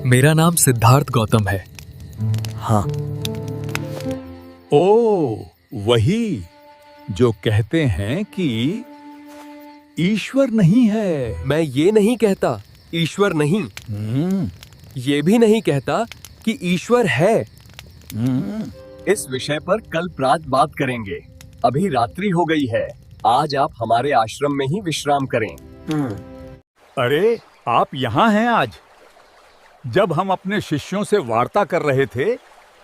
मेरा नाम सिद्धार्थ गौतम है। हाँ। ओ, वही जो कहते हैं कि ईश्वर नहीं है। मैं ये नहीं कहता ईश्वर नहीं, ये भी नहीं कहता कि ईश्वर है। इस विषय पर कल प्रात बात करेंगे। अभी रात्रि हो गई है। आज आप हमारे आश्रम में ही विश्राम करें। अरे, आप यहाँ हैं आज? जब हम अपने शिष्यों से वार्ता कर रहे थे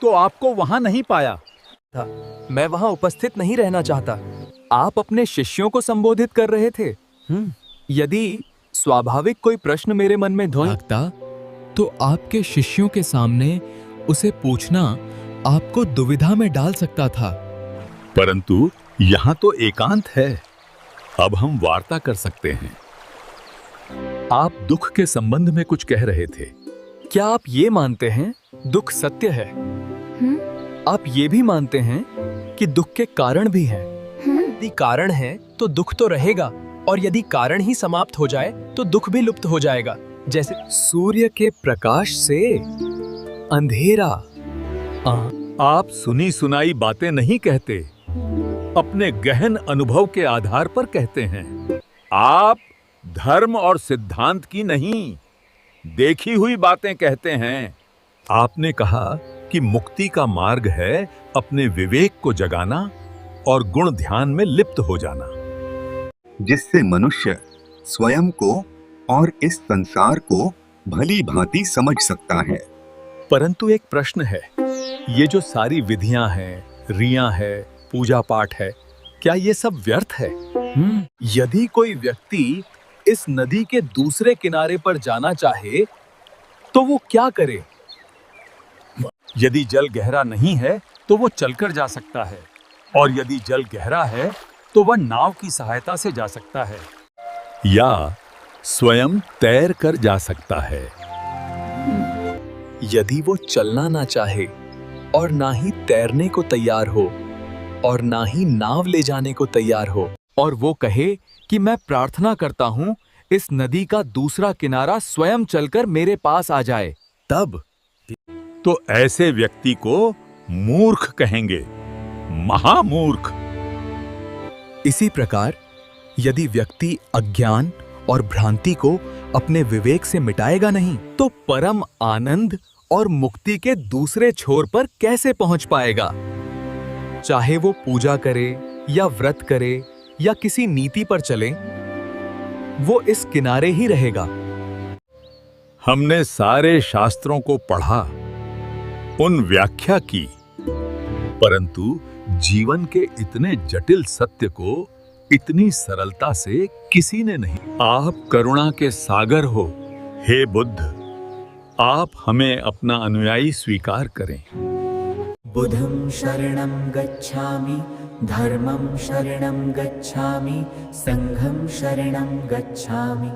तो आपको वहाँ नहीं पाया। मैं वहाँ उपस्थित नहीं रहना चाहता। आप अपने शिष्यों को संबोधित कर रहे थे। यदि स्वाभाविक कोई प्रश्न मेरे मन में ध्वनि लगता तो आपके शिष्यों के सामने उसे पूछना आपको दुविधा में डाल सकता था। परंतु यहाँ तो एकांत है। अब हम वार्ता कर सकते हैं। आप दुख के संबंध में कुछ कह रहे थे। क्या आप ये मानते हैं दुख सत्य है? आप ये भी मानते हैं कि दुख के कारण भी हैं? यदि कारण है तो दुख तो रहेगा, और यदि कारण ही समाप्त हो जाए तो दुख भी लुप्त हो जाएगा। जैसे सूर्य के प्रकाश से अंधेरा। आप सुनी सुनाई बातें नहीं कहते, अपने गहन अनुभव के आधार पर कहते हैं। आप धर्म और सिद्धांत की नहीं, देखी हुई बातें कहते हैं। आपने कहा कि मुक्ति का मार्ग है अपने विवेक को जगाना और गुण ध्यान में लिप्त हो जाना, जिससे मनुष्य स्वयं को और इस संसार को भली भांति समझ सकता है। परंतु एक प्रश्न है, ये जो सारी विधियां हैं, रियां है, पूजा पाठ है, क्या ये सब व्यर्थ है? यदि कोई व्यक्ति इस नदी के दूसरे किनारे पर जाना चाहे तो वो क्या करे? यदि जल गहरा नहीं है तो वो चलकर जा सकता है, और यदि जल गहरा है तो वह नाव की सहायता से जा सकता है, या स्वयं तैर कर जा सकता है। यदि वो चलना ना चाहे और ना ही तैरने को तैयार हो और ना ही नाव ले जाने को तैयार हो, और वो कहे कि मैं प्रार्थना करता हूँ इस नदी का दूसरा किनारा स्वयं चलकर मेरे पास आ जाए, तब तो ऐसे व्यक्ति को मूर्ख कहेंगे, महामूर्ख। इसी प्रकार यदि व्यक्ति अज्ञान और भ्रांति को अपने विवेक से मिटाएगा नहीं तो परम आनंद और मुक्ति के दूसरे छोर पर कैसे पहुंच पाएगा? चाहे वो पूजा करे या व्रत करे या किसी नीति पर चले, वो इस किनारे ही रहेगा। हमने सारे शास्त्रों को पढ़ा, उन व्याख्या की, परंतु जीवन के इतने जटिल सत्य को इतनी सरलता से किसी ने नहीं। आप करुणा के सागर हो, हे बुद्ध। आप हमें अपना अनुयायी स्वीकार करें। बुद्धं शरणं गच्छामि, धर्मं शरणं गच्छामि, संघं शरणं गच्छामि।